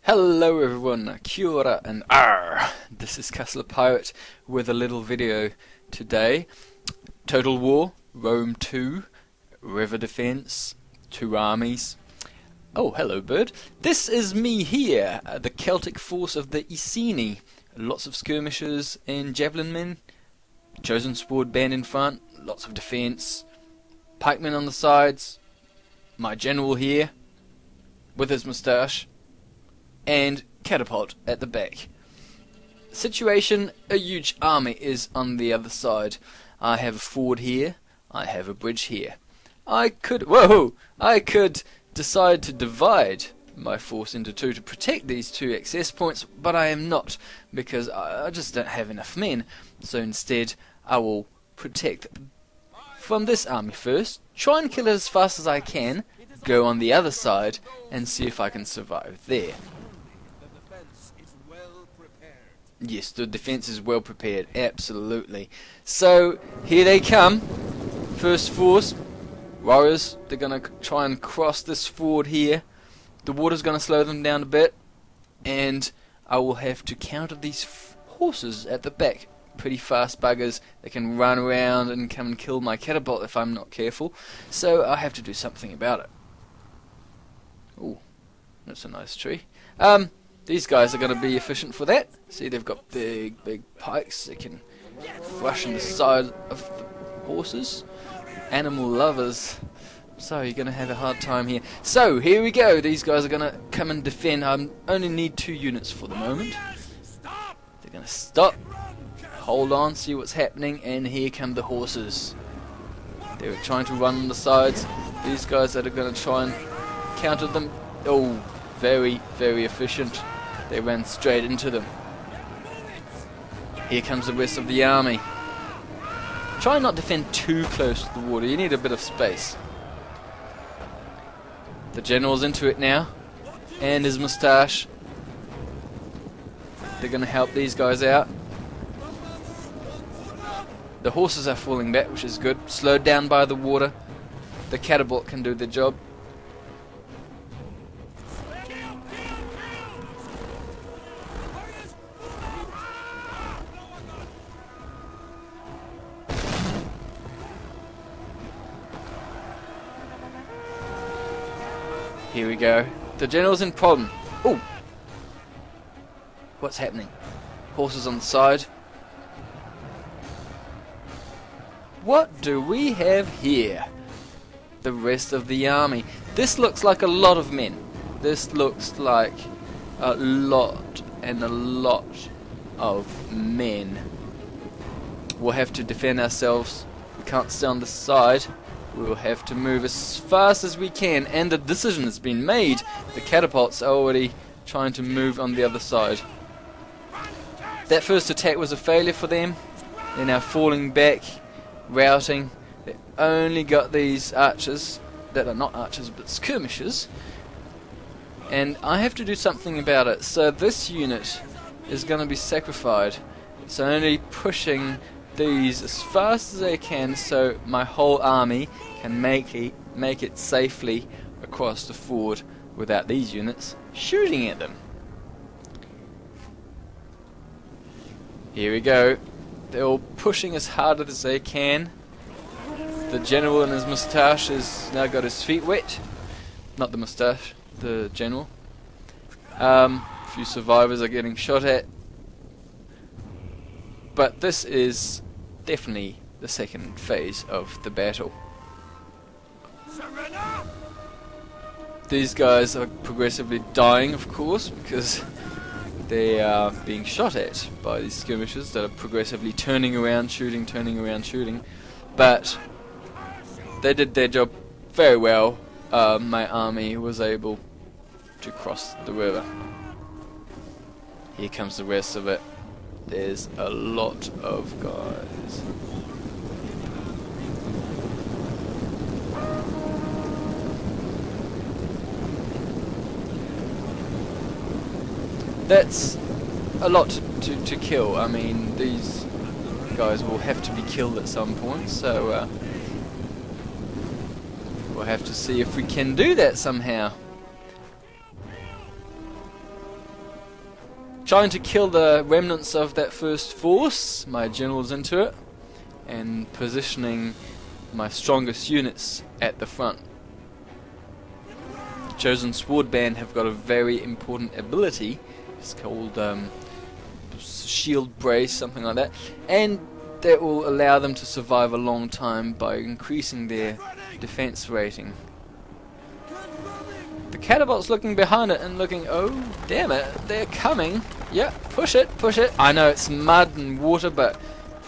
Hello everyone, Kia ora and R. This is Castle Pirate with a little video today. Total War, Rome 2, River Defense, two armies. Oh, hello bird. This is me here, the Celtic force of the Iceni. Lots of skirmishers and javelin men. Chosen sword band in front, lots of defense. Pikemen on the sides. My general here, with his moustache. And catapult at the back. Situation, a huge army is on the other side. I have a ford here, I have a bridge here. I could decide to divide my force into two to protect these two access points, but I am not, because I just don't have enough men. So instead, I will protect from this army first, try and kill it as fast as I can, go on the other side, and see if I can survive there. Yes, the defense is well prepared, absolutely. So, here they come. First force, warriors, they're going to try and cross this ford here. The water's going to slow them down a bit, and I will have to counter these horses at the back. Pretty fast buggers, they can run around and come and kill my catapult if I'm not careful. So, I have to do something about it. Ooh, that's a nice tree. These guys are going to be efficient for that. See, they've got big pikes. They can rush in the side of the horses. Animal lovers. So you're going to have a hard time here. So, here we go. These guys are going to come and defend. I only need 2 units for the moment. They're going to stop. Hold on, see what's happening. And here come the horses. They're trying to run on the sides. These guys that are going to try and counter them. Oh, very efficient. They ran straight into them. Here comes the rest of the army. Try not to defend too close to the water. You need a bit of space. The general's into it now. And his moustache. They're going to help these guys out. The horses are falling back, which is good. Slowed down by the water. The catapult can do the job. Here we go. The general's in problem. Oh! What's happening? Horses on the side. What do we have here? The rest of the army. This looks like a lot of men. This looks like a lot of men. We'll have to defend ourselves. We can't stay on the side. We'll have to move as fast as we can, and the decision has been made. The catapults are already trying to move on the other side. That first attack was a failure for them. They're now falling back, routing. They only got these archers, that are not archers but skirmishers, and I have to do something about it. So this unit is going to be sacrificed. It's only pushing these as fast as they can, so my whole army can make it safely across the ford without these units shooting at them. Here we go. They're all pushing as hard as they can. The general and his moustache has now got his feet wet. Not the moustache, the general. A few survivors are getting shot at. But this is definitely the second phase of the battle. These guys are progressively dying, of course, because they are being shot at by these skirmishers that are progressively turning around, shooting. But they did their job very well. My army was able to cross the river. Here comes the rest of it. There's a lot of guys. That's a lot to kill. I mean, these guys will have to be killed at some point, so we'll have to see if we can do that somehow. trying to kill the remnants of that first force. My general's into it, and positioning my strongest units at the front. Chosen Sword Band have got a very important ability. It's called Shield Brace, something like that, and that will allow them to survive a long time by increasing their defense rating. The catapult's looking behind it and looking, oh damn it, they're coming. Yeah, push it, push it. I know it's mud and water, but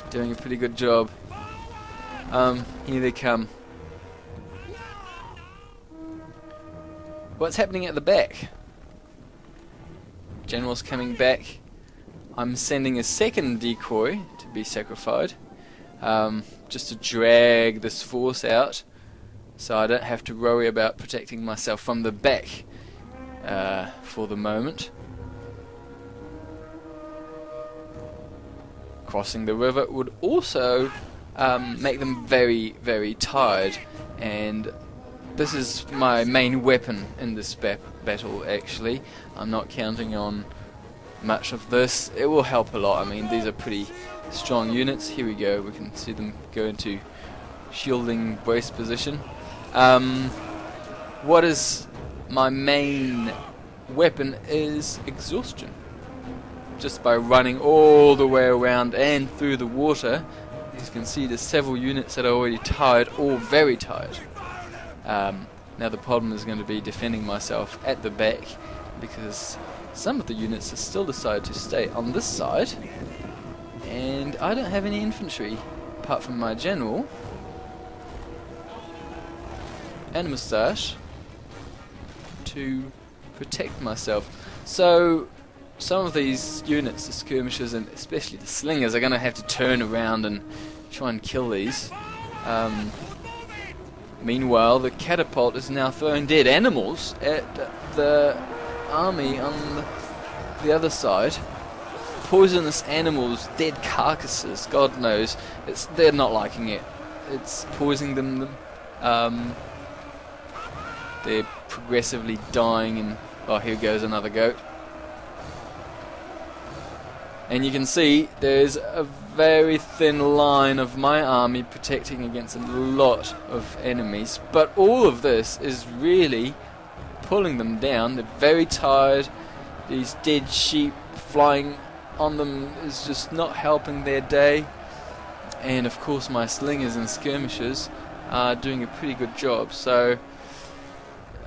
doing a pretty good job. Here they come. What's happening at the back? General's coming back. I'm sending a second decoy to be sacrificed, just to drag this force out, so I don't have to worry about protecting myself from the back for the moment. Crossing the river would also make them very, very tired, and this is my main weapon in this battle actually. I'm not counting on much of this. It will help a lot. I mean, these are pretty strong units. Here we go, we can see them go into shielding brace position. What is my main weapon is exhaustion. Just by running all the way around and through the water, as you can see there's several units that are already tired or very tired. Now the problem is going to be defending myself at the back, because some of the units have still decided to stay on this side, and I don't have any infantry apart from my general and a moustache to protect myself. So some of these units, the skirmishers and especially the slingers, are going to have to turn around and try and kill these. Meanwhile, the catapult is now throwing dead animals at the army on the other side. Poisonous animals, dead carcasses, God knows. They're not liking it. It's poisoning them. They're progressively dying, and oh, here goes another goat. And you can see there's a very thin line of my army protecting against a lot of enemies, but all of this is really pulling them down. They're very tired. These dead sheep flying on them is just not helping their day, and of course my slingers and skirmishers are doing a pretty good job. So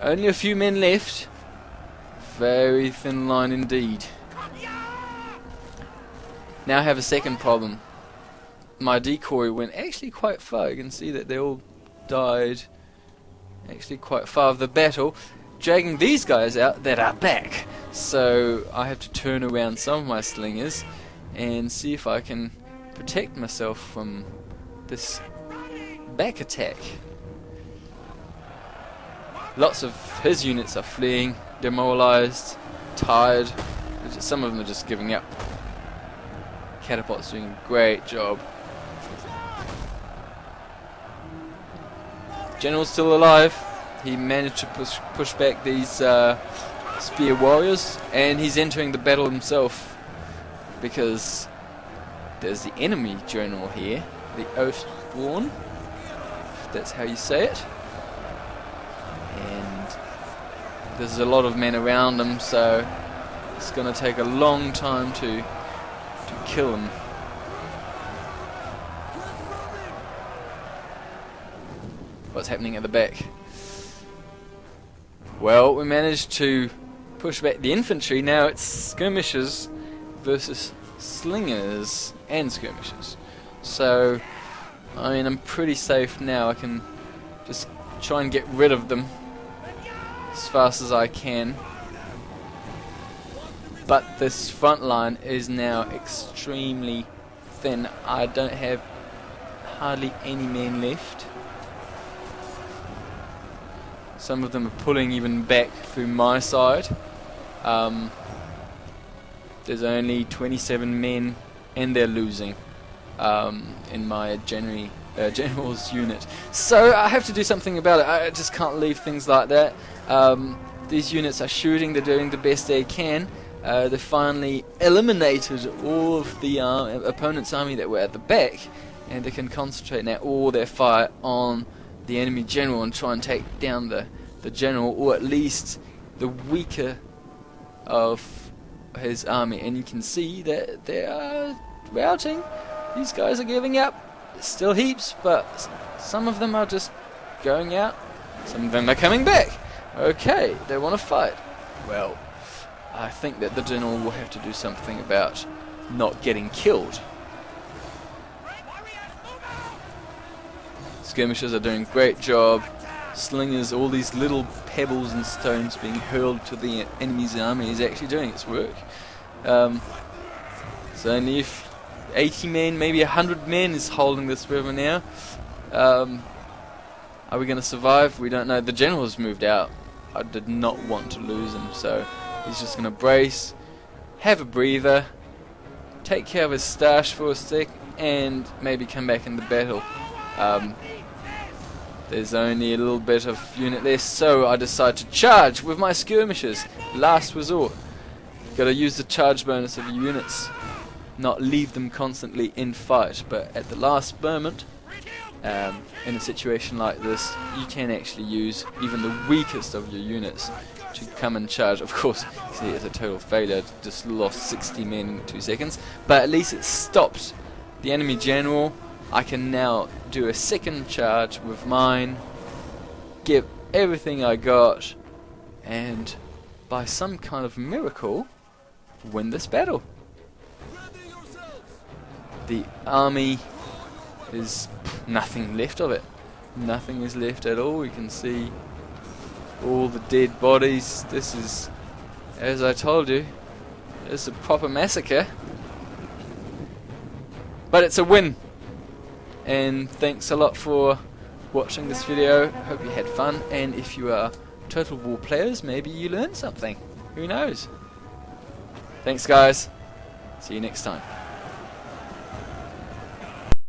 only a few men left. Very thin line indeed. Now I have a second problem. My decoy went actually quite far. You can see that they all died actually quite far of the battle, dragging these guys out that are back. So I have to turn around some of my slingers and see if I can protect myself from this back attack. Lots of his units are fleeing, demoralized, tired. Some of them are just giving up. Catapult's doing a great job. General's still alive. He managed to push back these spear warriors, and he's entering the battle himself, because there's the enemy general here, the Oathborn, if that's how you say it, and there's a lot of men around him, so it's going to take a long time to kill him. What's happening at the back? Well, we managed to push back the infantry. Now it's skirmishers versus slingers and skirmishers. So, I mean, I'm pretty safe now. I can just try and get rid of them as fast as I can. But this front line is now extremely thin. I don't have hardly any men left. Some of them are pulling even back through my side. There's only 27 men, and they're losing in my general's unit. So I have to do something about it. I just can't leave things like that. These units are shooting, they're doing the best they can, They finally eliminated all of the opponent's army that were at the back, and they can concentrate now all their fire on the enemy general and try and take down the general, or at least the weaker of his army. And you can see that they are routing. These guys are giving up. There's still heaps, but some of them are just going out. Some of them are coming back. Okay, they want to fight. Well, I think that the general will have to do something about not getting killed. Skirmishers are doing a great job. Slingers, all these little pebbles and stones being hurled to the enemy's army is actually doing its work. So only if 80 men, maybe 100 men is holding this river now. Are we going to survive? We don't know. The general has moved out. I did not want to lose him, so he's just going to brace, have a breather, take care of his stash for a sec, and maybe come back in the battle. There's only a little bit of unit left, so I decide to charge with my skirmishers. Last resort. Got to use the charge bonus of your units, not leave them constantly in fight. But at the last moment, in a situation like this, you can actually use even the weakest of your units to come and charge. Of course, see, it's a total failure. Just lost 60 men in 2 seconds, but at least it stopped the enemy general. I can now do a second charge with mine, give everything I got, and by some kind of miracle, win this battle. The army is nothing left of it. Nothing is left at all. You can see all the dead bodies. This is, as I told you, it's a proper massacre. But it's a win. And thanks a lot for watching this video. Hope you had fun, and if you are Total War players, maybe you learned something. Who knows? Thanks guys. See you next time.